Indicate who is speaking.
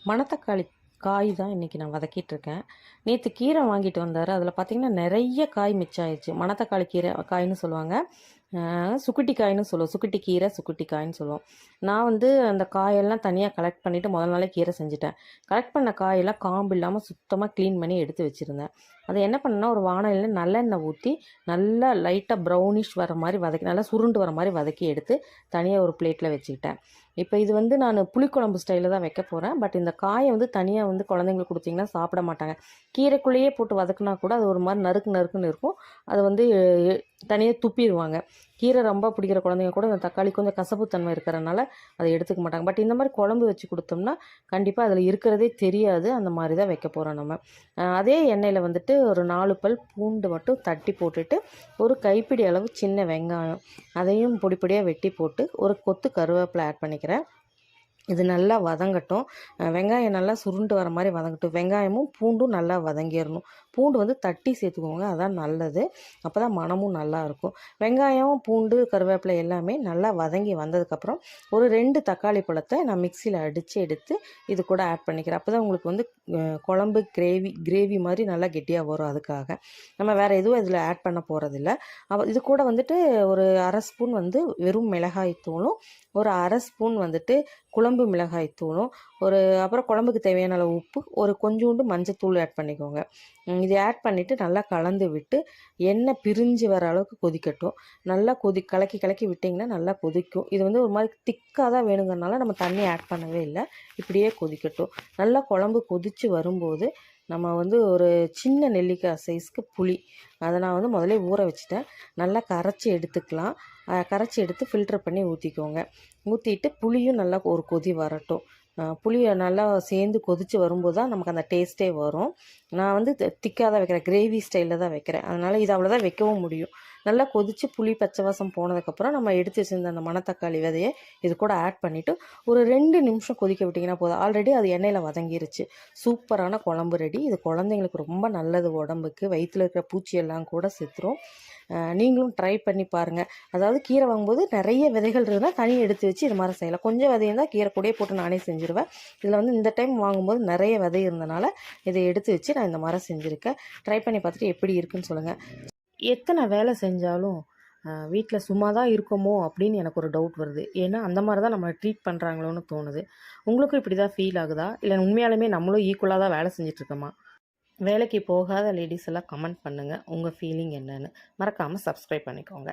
Speaker 1: மணத்தக்காளி காய் தான் இன்றைக்கி நான் வதக்கிட்டுருக்கேன். நேற்று கீரை வாங்கிட்டு வந்தார். அதில் பார்த்திங்கன்னா நிறைய காய் மிச்சம் ஆயிடுச்சு. மணத்தக்காளி கீரை காய்னு சொல்லுவாங்க, சுக்குட்டி காய்னு சொல்லுவோம். சுக்குட்டி கீரை, சுக்குட்டி காய்னு சொல்லுவோம். நான் அந்த காயெல்லாம் தனியாக கலெக்ட் பண்ணிவிட்டு முதல் நாளே கீரை செஞ்சுட்டேன். கலெக்ட் பண்ண காயெல்லாம் காம்பு இல்லாமல் சுத்தமாக க்ளீன் பண்ணி எடுத்து வச்சுருந்தேன். அதை என்ன பண்ணேன்னா, ஒரு வானலியில் நல்லெண்ணெய் ஊற்றி நல்லா லைட்டாக ப்ரௌனிஷ் வர மாதிரி வதக்கி, நல்லா சுருண்டு வர மாதிரி வதக்கி எடுத்து தனியாக ஒரு பிளேட்டில் வச்சுக்கிட்டேன். இப்போ இது நான் புளிக்குழம்பு ஸ்டைலில் தான் வைக்க போகிறேன். பட் இந்த காயை தனியாக குழந்தைங்களுக்கு கொடுத்திங்கன்னா சாப்பிட மாட்டாங்க. கீரைக்குள்ளேயே போட்டு வதக்குனா கூட அது ஒரு மாதிரி நறுக்குன்னு இருக்கும். அது தனியாக துப்பிடுவாங்க. கீரை ரொம்ப பிடிக்கிற குழந்தைங்க கூட இந்த தக்காளி கொஞ்சம் கசப்புத்தன்மை இருக்கிறனால அதை எடுத்துக்க மாட்டாங்க. பட் இந்த மாதிரி குழம்பு வச்சு கொடுத்தோம்னா கண்டிப்பாக அதில் இருக்கிறதே தெரியாது. அந்த மாதிரி தான் வைக்க போகிறோம் நம்ம. அதே எண்ணெயில் ஒரு 4 பல் பூண்டு மட்டும் தட்டி போட்டுட்டு, ஒரு கைப்பிடி அளவு சின்ன வெங்காயம் அதையும் பொடி பொடியாக வெட்டி போட்டு, ஒரு கொத்து கருவேப்பிலை ஆட் பண்ணிக்கிறேன். இது நல்லா வதங்கட்டும். வெங்காயம் நல்லா சுருண்டு வர மாதிரி வதங்கட்டும். வெங்காயமும் பூண்டும் நல்லா வதங்கிடணும். பூண்டு தட்டி சேர்த்துக்கோங்க, அதான் நல்லது. அப்போ தான் மணமும் நல்லாயிருக்கும். வெங்காயம், பூண்டு, கருவேப்பிலை எல்லாமே நல்லா வதங்கி வந்ததுக்கப்புறம் ஒரு 2 தக்காளி பழத்தை நான் மிக்சியில் அடித்து எடுத்து இது கூட ஆட் பண்ணிக்கிறேன். அப்போ தான் உங்களுக்கு குழம்பு கிரேவி மாதிரி நல்லா கெட்டியாக வரும். அதுக்காக நம்ம வேறு எதுவும் இதில் ஆட் பண்ண போகிறதில்ல. இது கூட ஒரு 1/2 ஸ்பூன் வெறும் மிளகாய் தூளும், ஒரு 1/2 ஸ்பூன் குழம்பு மிளகாய் தூளும், அப்புறம் குழம்புக்கு தேவையான அளவு உப்பு, ஒரு கொஞ்சோண்டு மஞ்சத்தூள் ஆட் பண்ணிக்கோங்க. இதை ஆட் பண்ணிவிட்டு நல்லா கலந்து விட்டு எண்ணெய் பிரிஞ்சு வர அளவுக்கு கொதிக்கட்டும். நல்லா கலக்கி விட்டிங்கன்னா நல்லா கொதிக்கும். இது ஒரு மாதிரி திக்காக தான் வேணுங்கிறனால நம்ம தண்ணி ஆட் பண்ணவே இல்லை. இப்படியே கொதிக்கட்டும். நல்லா குழம்பு கொதித்து வரும்போது நம்ம ஒரு சின்ன நெல்லிக்காய் சைஸ்க்கு புளி, அதை நான் முதல்ல ஊற வச்சுட்டேன். நல்லா கரைச்சி எடுத்துக்கலாம். கரைச்சி எடுத்து ஃபில்டர் பண்ணி ஊற்றிக்கோங்க. ஊற்றிட்டு புளியும் நல்லா ஒரு கொதி வரட்டும். புளியை நல்லா சேர்ந்து கொதித்து வரும்போது தான் நமக்கு அந்த டேஸ்ட்டே வரும். நான் திக்காக தான் வைக்கிறேன், கிரேவி ஸ்டைலில் தான் வைக்கிறேன். அதனால் இது அவ்வளோதான் வைக்கவும் முடியும். நல்லா கொதித்து புளி பச்சை வாசம் போனதுக்கப்புறம் நம்ம எடுத்து வச்சுருந்த அந்த மணத்தக்காளி விதையை இது கூட ஆட் பண்ணிவிட்டு ஒரு 2 நிமிஷம் கொதிக்க விட்டிங்கன்னா போதும். ஆல்ரெடி அது எண்ணெயில் வதங்கிருச்சு. சூப்பரான குழம்பு ரெடி. இது குழந்தைங்களுக்கு ரொம்ப நல்லது உடம்புக்கு. வயிற்றில் இருக்கிற பூச்சியெல்லாம் கூட செத்துரும். நீங்களும் ட்ரை பண்ணி பாருங்கள். அதாவது கீரை வாங்கும்போது நிறைய விதைகள் இருந்தால் தனியாக எடுத்து வச்சு இது மாதிரி செய்யலாம். கொஞ்சம் விதை இருந்தால் கீரை கூடயே போட்டு நானே செஞ்சுருவேன். இதில் இந்த டைம் வாங்கும்போது நிறைய விதை இருந்தனால இதை எடுத்து வச்சு நான் இந்த மாதிரி செஞ்சுருக்கேன். ட்ரை பண்ணி பார்த்துட்டு எப்படி இருக்குன்னு சொல்லுங்கள். எத்தனை வேலை செஞ்சாலும் வீட்டில் சும்மா தான் இருக்கோமோ அப்படின்னு எனக்கு ஒரு டவுட் வருது. ஏன்னா அந்த மாதிரி தான் நம்மளை ட்ரீட் பண்ணுறாங்களோன்னு தோணுது. உங்களுக்கும் இப்படி தான் ஃபீல் ஆகுதா? இல்லை உண்மையாலுமே நம்மளும் ஈக்குவலாக தான் வேலை செஞ்சிட்ருக்கோமா? வேலைக்கு போகாத லேடிஸ் எல்லாம் கமெண்ட் பண்ணுங்கள், உங்கள் ஃபீலிங் என்னன்னு. மறக்காமல் சப்ஸ்கிரைப் பண்ணிக்கோங்க.